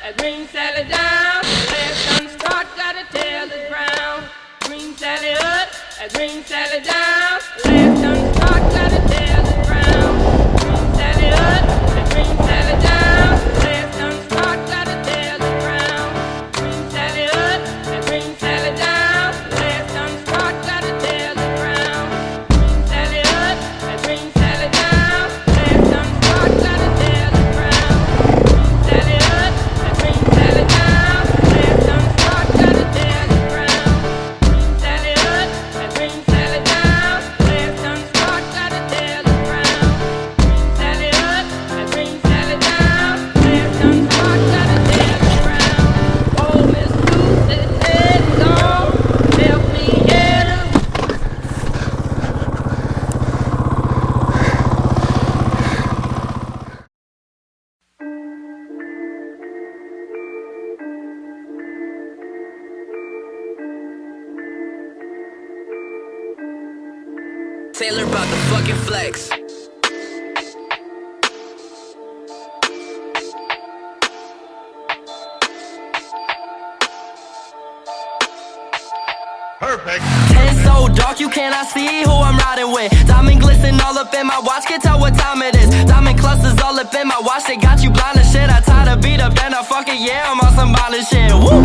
a green Sally down. Left unstruck, gotta tell the ground. Green Sally up, a green Sally down. Left unstruck, gotta tell the ground. Green Sally up, a green Sally down. Left unstruck, gotta tell the ground. Green Sally up, a green Sally down. Left unstruck, gotta tell the ground. Green Sally up, a green Sally down. Left unstruck, gotta tell the ground. Green Sally up, a green Sally down. Left unstruck, gotta tell the ground. Green Sally up, a green Sally down. Left unstruck, gotta tell the ground. Green Sally up, a green Sally down. Left unstruck, gotta tell the ground. Oh, Miss Lucy's head gone. Left me here to Taylor about the fucking flex. Perfect. Ten so dark you cannot see who I'm riding with. Diamond glisten all up in my watch, can't tell what time it is. Diamond clusters all up in my watch, they got you blind as shit. I tie the beat up, then I fuck it, yeah, I'm on some violent shit. Woo!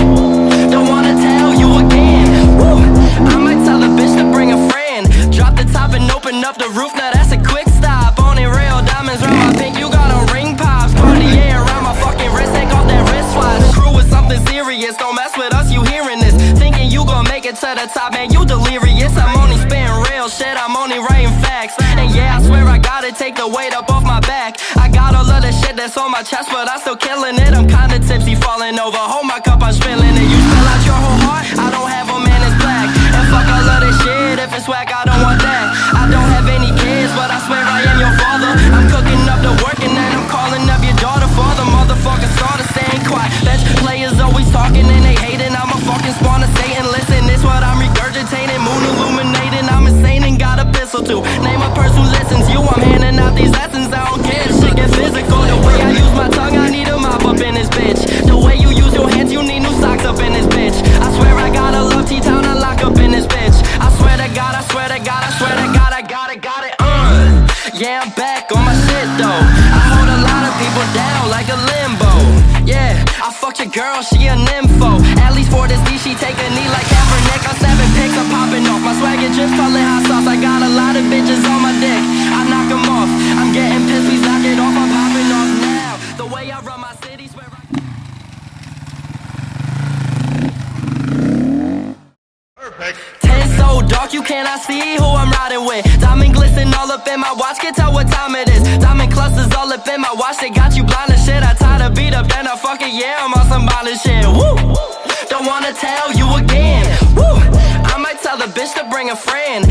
Don't wanna tell you again. Woo! I might tell a bitch to bring a friend. Drop the top and open up the roof, now that's a quick stop. Only real diamonds round my pink, you got on ring pops. Cartier around my fucking wrist, take off that wristwatch. Crew is something serious, don't mess with us, you hearing this. Thinking you gon' make it to the top, man, you delirious. I'm only spitting real shit, I'm only writing facts. And yeah, I swear I gotta take the weight up off my back. I got all of the shit that's on my chest, but I'm still killing it. I'm kinda tipsy, falling over, hold my cup, I'm spilling it. You spill out your whole heart, I don't have a man, it's black. And fuck all of this shit, if it's whack, I don't want that. I don't have any kids, but I swear I am your father. I'm cooking up the work and then I'm calling up your daughter for the motherfucking starter, staying quiet. Bench players always talking and they hating, I'm a fucking spawn of Satan. Listen, this what I'm regurgitating, moon illuminating. I'm insane and got a pistol too. Name a person who listens, you, I'm handing out these lessons. I don't care, shit get physical. The way I use my tongue, I need a mop up in this bitch. The way you use your hands, you need new socks up in this bitch. I swear I gotta love T-Town, I lock up in this bitch. I swear to God, I swear to God, I swear to God, I got it. Yeah, I'm back on my shit though. I hold a lot of people down like a limbo. Yeah, I fucked your girl, she a nympho. At least for this D, she take a knee like Kaepernick. I'm 7 pics, I'm popping off. My swagger drips, call it hot sauce. I got a lot of bitches on my dick, I knock them off. I'm getting pissed, please knock it off. I'm popping off now. The way I run my city, swear I... Perfect. Ten so dark you cannot see who I'm riding with. Diamond glisten all up in my watch, can't tell what time it is. Diamond clusters all up in my watch, they got you blind as shit. I tie the beat up, then I fuck it, yeah, I'm on some violent shit. Woo! Don't wanna tell you again. Woo! I might tell the bitch to bring a friend.